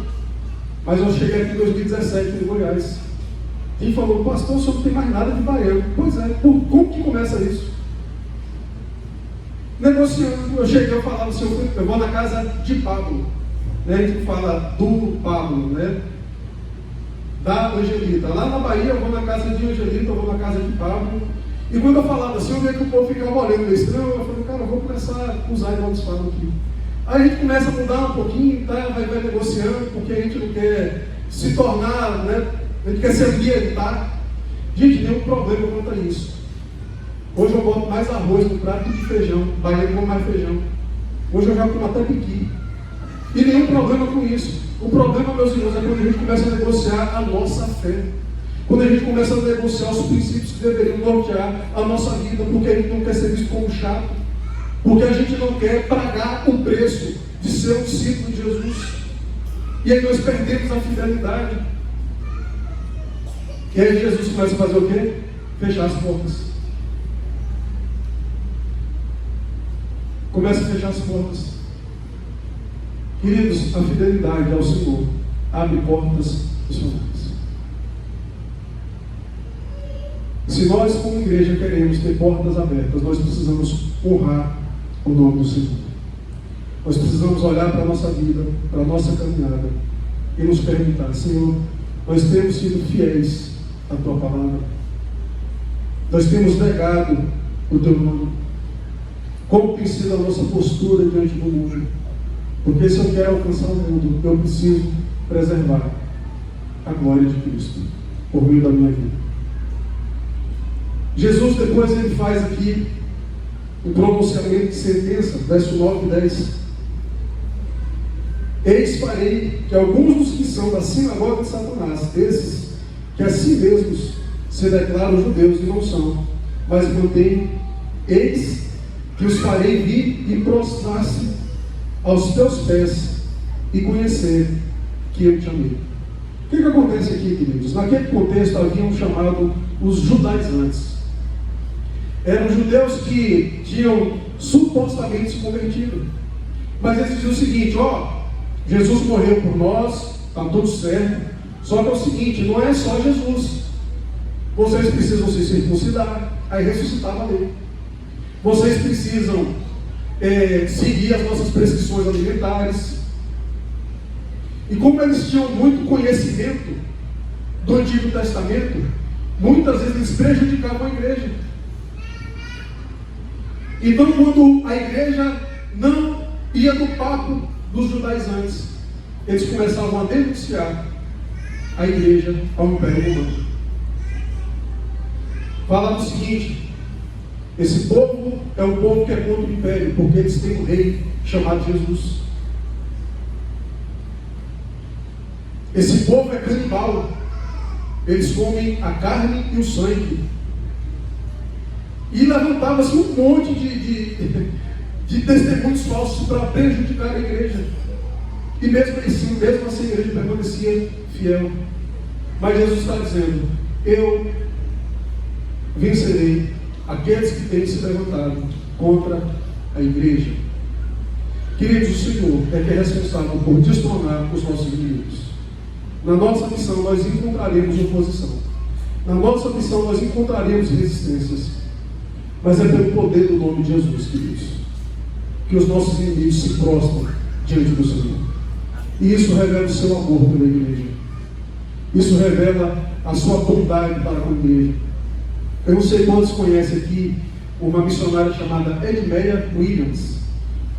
mas eu cheguei aqui em 2017 em Goiás. A gente falou, pastor, o senhor não tem mais nada de baiano. Pois é, como que começa isso? Negociando, eu cheguei, eu falava assim, eu vou na casa de Pablo, né? A gente fala do Pablo, né? Da Angelita. Lá na Bahia eu vou na casa de Angelita, eu vou na casa de Pablo. E quando eu falava assim, eu via que o povo ficava olhando meio estranho, eu falei, cara, eu vou começar a usar igual eles falam aqui. Aí a gente começa a mudar um pouquinho, tá? vai negociando, porque a gente não quer se tornar, né? A gente quer se ambientar. Gente, nenhum problema quanto a isso. Hoje eu boto mais arroz no prato de feijão. Baiano come mais feijão. Hoje eu já como até piqui. E nenhum problema com isso. O problema, meus irmãos, é quando a gente começa a negociar a nossa fé. Quando a gente começa a negociar os princípios que deveriam nortear a nossa vida, porque a gente não quer ser visto como chato. Porque a gente não quer pagar o preço de ser um discípulo de Jesus. E aí nós perdemos a fidelidade. E aí Jesus começa a fazer o quê? Fechar as portas. Começa a fechar as portas. Queridos, a fidelidade ao Senhor abre portas missionárias. Se nós, como igreja, queremos ter portas abertas, nós precisamos honrar o nome do Senhor. Nós precisamos olhar para a nossa vida, para a nossa caminhada e nos perguntar, Senhor, nós temos sido fiéis à Tua palavra. Nós temos negado o Teu nome. Como tem sido a nossa postura diante do mundo? Porque se eu quero alcançar o mundo, eu preciso preservar a glória de Cristo por meio da minha vida. Jesus depois ele faz aqui um pronunciamento de sentença, verso 9 e 10. Eis farei que alguns dos que são da sinagoga de Satanás, desses que a si mesmos se declaram judeus e não são, mas mantêm, eis que os farei vir e prostrar-se aos teus pés e conhecer que eu te amei. O que acontece aqui, queridos? Naquele contexto haviam chamado os judaizantes. Eram judeus que tinham supostamente se convertido. Mas eles diziam o seguinte, Jesus morreu por nós, está tudo certo. Só que é o seguinte, não é só Jesus. Vocês precisam se circuncidar. Aí ressuscitava a lei. Vocês precisam seguir as nossas prescrições alimentares. E como eles tinham muito conhecimento do Antigo Testamento, muitas vezes eles prejudicavam a igreja. Então, quando a igreja não ia no papo dos judaizantes, eles começavam a denunciar a igreja ao Império Romano. Falava o seguinte: esse povo é um povo que é contra o Império, porque eles têm um rei chamado Jesus. Esse povo é canibal, eles comem a carne e o sangue. E levantava-se um monte de testemunhos falsos para prejudicar a igreja. E mesmo assim a igreja permanecia fiel. Mas Jesus está dizendo: eu vencerei aqueles que têm se levantado contra a igreja. Queridos, o Senhor é que é responsável por destronar os nossos inimigos. Na nossa missão nós encontraremos oposição. Na nossa missão nós encontraremos resistências. Mas é pelo poder do nome de Jesus, queridos, que os nossos inimigos se prostram diante do Senhor. E isso revela o seu amor pela igreja. Isso revela a sua bondade para com a igreja. Eu não sei quantos conhecem aqui uma missionária chamada Edmeia Williams,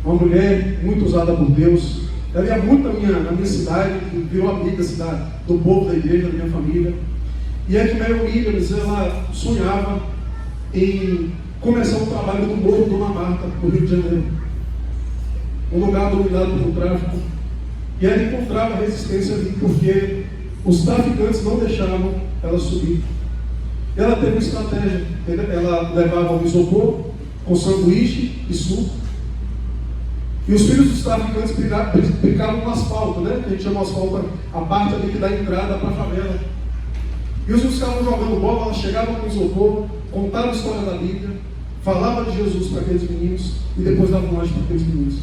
uma mulher muito usada por Deus. Ela ia muito na minha cidade, virou amiga do povo da igreja, da minha família. E Edmeia Williams, ela sonhava em começar um trabalho no Morro Dona Marta, no Rio de Janeiro, um lugar dominado pelo tráfico. E ela encontrava resistência ali, porque os traficantes não deixavam ela subir. Ela teve uma estratégia: ela levava um isopor com sanduíche e suco, e os filhos dos traficantes brincavam no asfalto, né? A gente chama asfalto a parte ali que dá entrada para a favela. E os filhos ficavam jogando bola, ela chegava com o isopor, contava a história da Bíblia, falava de Jesus para aqueles meninos e depois dava um lanche para aqueles meninos.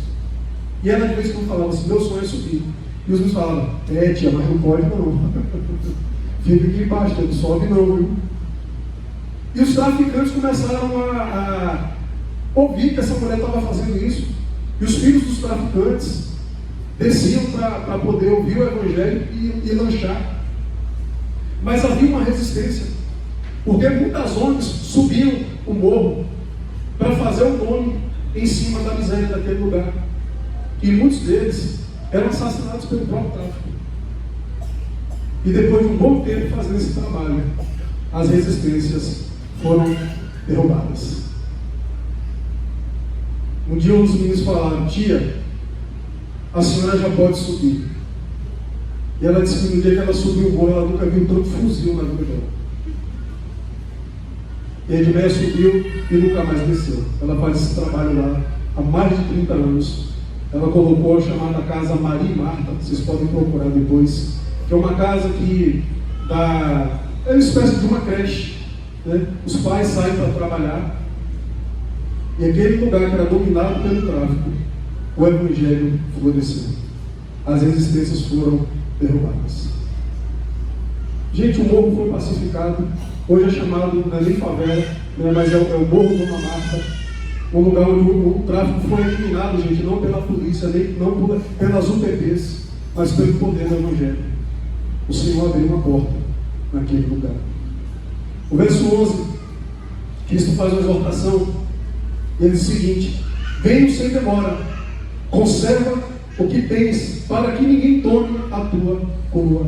E ela de vez em quando falava assim: meu sonho é subir. E os meninos falavam: tia, mas não pode não. Fica aqui embaixo, não sobe não, viu? E os traficantes começaram a ouvir que essa mulher estava fazendo isso. E os filhos dos traficantes desciam para poder ouvir o Evangelho e lanchar. Mas havia uma resistência, porque muitas ONGs subiam o morro para fazer o nome em cima da miséria daquele lugar. E muitos deles eram assassinados pelo próprio tráfico. E depois de um bom tempo fazendo esse trabalho, as resistências foram derrubadas. Um dia os meninos falaram: tia, a senhora já pode subir. E ela disse que no dia que ela subiu o morro, ela nunca viu tanto fuzil na vida dela. E a Edmeia subiu e nunca mais desceu. Ela faz esse trabalho lá há mais de 30 anos. Ela colocou a chamada Casa Maria e Marta, vocês podem procurar depois, que é uma casa que é uma espécie de uma creche, né? Os pais saem para trabalhar, e aquele lugar que era dominado pelo tráfico, o Evangelho floresceu. As resistências foram derrubadas. Gente, o morro foi pacificado. Hoje é chamado, não é nem favela, né, mas é o Morro Dona Marta, um lugar onde o tráfico foi eliminado, gente, não pela polícia, não pelas UPPs, mas pelo poder do Evangelho. O Senhor abriu uma porta naquele lugar. O verso 11, Cristo faz uma exortação, e ele diz o seguinte: venham sem demora, conserva o que tens, para que ninguém tome a tua coroa.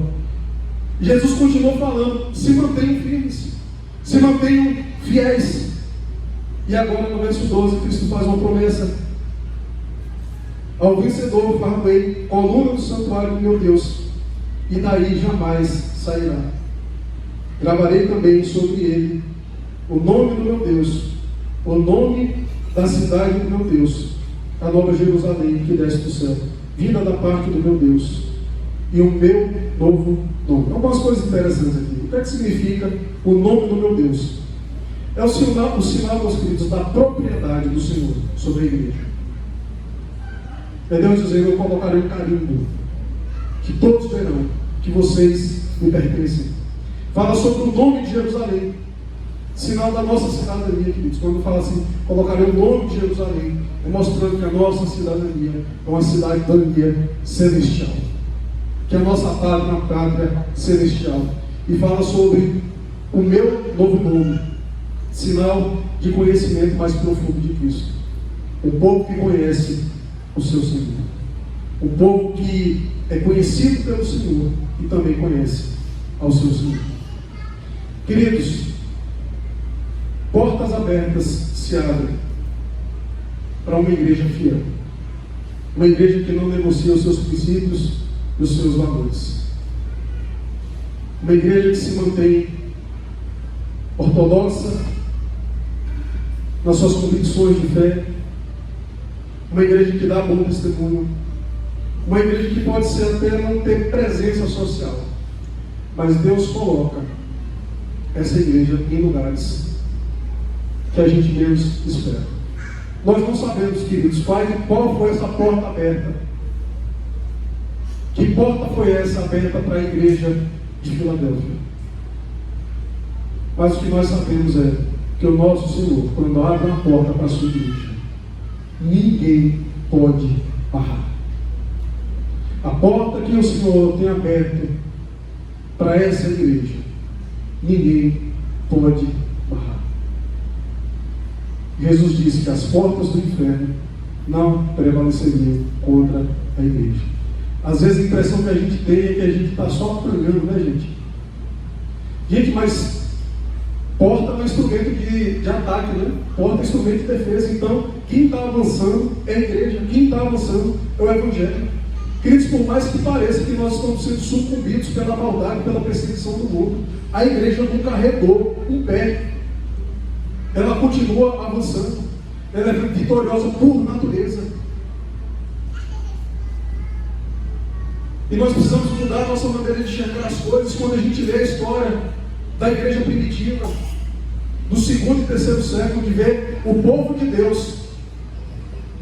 Jesus continuou falando: se mantenham firmes, se mantenham fiéis. E agora no verso 12, Cristo faz uma promessa: ao vencedor farei coluna do santuário do meu Deus, e daí jamais sairá. Gravarei também sobre ele o nome do meu Deus, o nome da cidade do meu Deus, a nova Jerusalém que desce do céu, vinda da parte do meu Deus, e o meu novo nome. Algumas coisas interessantes aqui. O que é que significa o nome do meu Deus? É o sinal, meus queridos, da propriedade do Senhor sobre a igreja. É Deus dizendo: eu colocarei um carimbo, que todos verão que vocês me pertencem. Fala sobre o nome de Jerusalém, sinal da nossa cidadania, queridos. Quando fala assim, colocarei o nome de Jerusalém, é mostrando que a nossa cidadania é uma cidadania celestial. que a nossa pátria é uma pátria celestial. E fala sobre o meu novo nome, sinal de conhecimento mais profundo de Cristo. O povo que conhece o seu Senhor. O povo que é conhecido pelo Senhor e também conhece ao seu Senhor. Queridos, portas abertas se abrem para uma igreja fiel. Uma igreja que não negocia os seus princípios e os seus valores. Uma igreja que se mantém ortodoxa nas suas convicções de fé. Uma igreja que dá bom testemunho. Uma igreja que pode ser até não ter presença social. Mas Deus coloca essa igreja em lugares que a gente menos espera. Nós não sabemos, queridos, qual foi essa porta aberta. Que porta foi essa aberta para a igreja de Filadélfia? Mas o que nós sabemos é que o nosso Senhor, quando abre uma porta para a sua igreja, ninguém pode barrar. A porta que o Senhor tem aberto para essa igreja, ninguém pode barrar. Jesus disse que as portas do inferno não prevaleceriam contra a igreja. Às vezes a impressão que a gente tem é que a gente está só apanhando, né, gente? Gente, mas porta é um instrumento de ataque, né? Porta é instrumento de defesa. Então, quem está avançando é a igreja, quem está avançando é o Evangelho. Queridos, por mais que pareça que nós estamos sendo sucumbidos pela maldade, pela perseguição do mundo, a igreja nunca arredou um pé. Ela continua avançando. Ela é vitoriosa por natureza. E nós precisamos mudar a nossa maneira de enxergar as coisas quando a gente lê a história da igreja primitiva, do 2º e 3º século, de ver o povo de Deus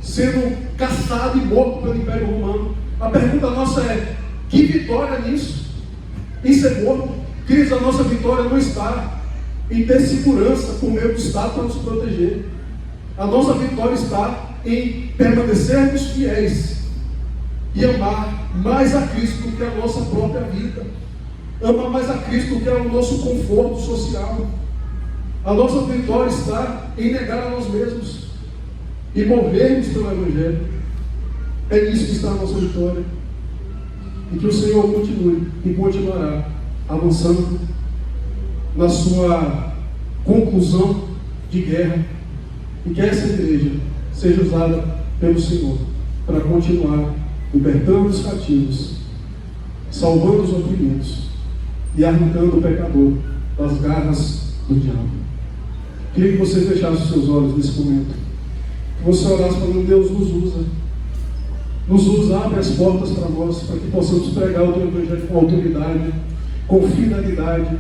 sendo caçado e morto pelo Império Romano. A pergunta nossa é: que vitória nisso? Em ser morto? Queridos, a nossa vitória não está em ter segurança por meio do Estado para nos proteger. A nossa vitória está em permanecermos fiéis e amar mais a Cristo do que a nossa própria vida. Amar mais a Cristo do que o nosso conforto social. A nossa vitória está em negar a nós mesmos e morrermos pelo Evangelho. É nisso que está a nossa vitória. E que o Senhor continue e continuará avançando na sua conclusão de guerra, e que essa igreja seja usada pelo Senhor para continuar libertando os cativos, salvando os oprimidos e arrancando o pecador das garras do diabo. Queria que você fechasse os seus olhos nesse momento, que você orasse falando: Deus, nos usa, abre as portas para nós, para que possamos pregar o teu Evangelho com autoridade, com finalidade,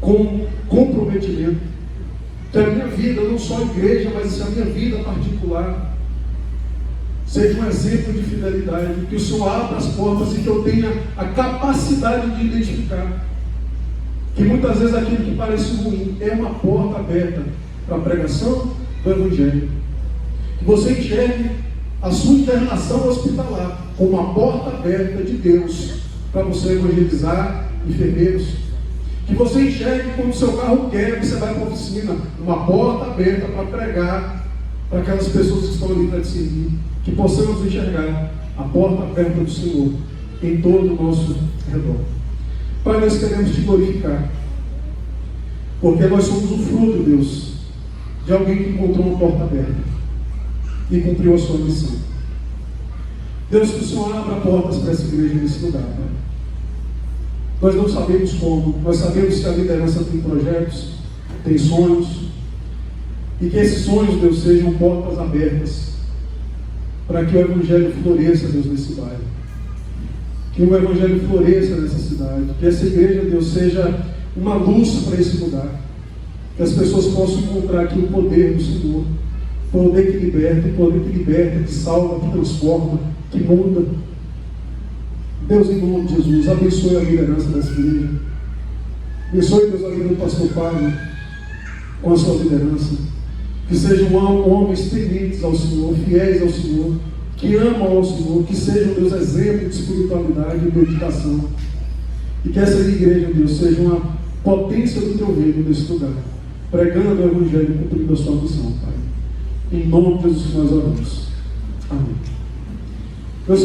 com comprometimento. Que a minha vida, não só a igreja, mas a minha vida particular, seja um exemplo de fidelidade. Que o Senhor abra as portas e que eu tenha a capacidade de identificar que muitas vezes aquilo que parece ruim é uma porta aberta para a pregação do Evangelho. Que você enxergue a sua internação hospitalar como uma porta aberta de Deus para você evangelizar enfermeiros. Que você enxergue quando o seu carro quebra e você vai para a oficina, uma porta aberta para pregar para aquelas pessoas que estão ali para te servir. Que possamos enxergar a porta aberta do Senhor em todo o nosso redor. Pai, nós queremos te glorificar, porque nós somos o fruto, Deus, de alguém que encontrou uma porta aberta e cumpriu a sua missão. Deus, que o Senhor abra portas para essa igreja nesse lugar, Pai. Nós não sabemos como, nós sabemos que a liderança tem projetos, tem sonhos, e que esses sonhos, Deus, sejam portas abertas para que o Evangelho floresça, Deus, nesse bairro. Que o Evangelho floresça nessa cidade, que essa igreja, Deus, seja uma luz para esse lugar, que as pessoas possam encontrar aqui o poder do Senhor, poder que liberta, que salva, que transforma, que muda. Deus, em nome de Jesus, abençoe a liderança dessa igreja. Abençoe, Deus, a vida do pastor Pablo com a sua liderança. Que sejam homens tementes ao Senhor, fiéis ao Senhor, que amam ao Senhor, que sejam, Deus, exemplo de espiritualidade e dedicação. E que essa igreja, Deus, seja uma potência do teu reino nesse lugar, pregando o Evangelho e cumprindo a sua missão, Pai. Em nome de Jesus que nós oramos. Amém. Meus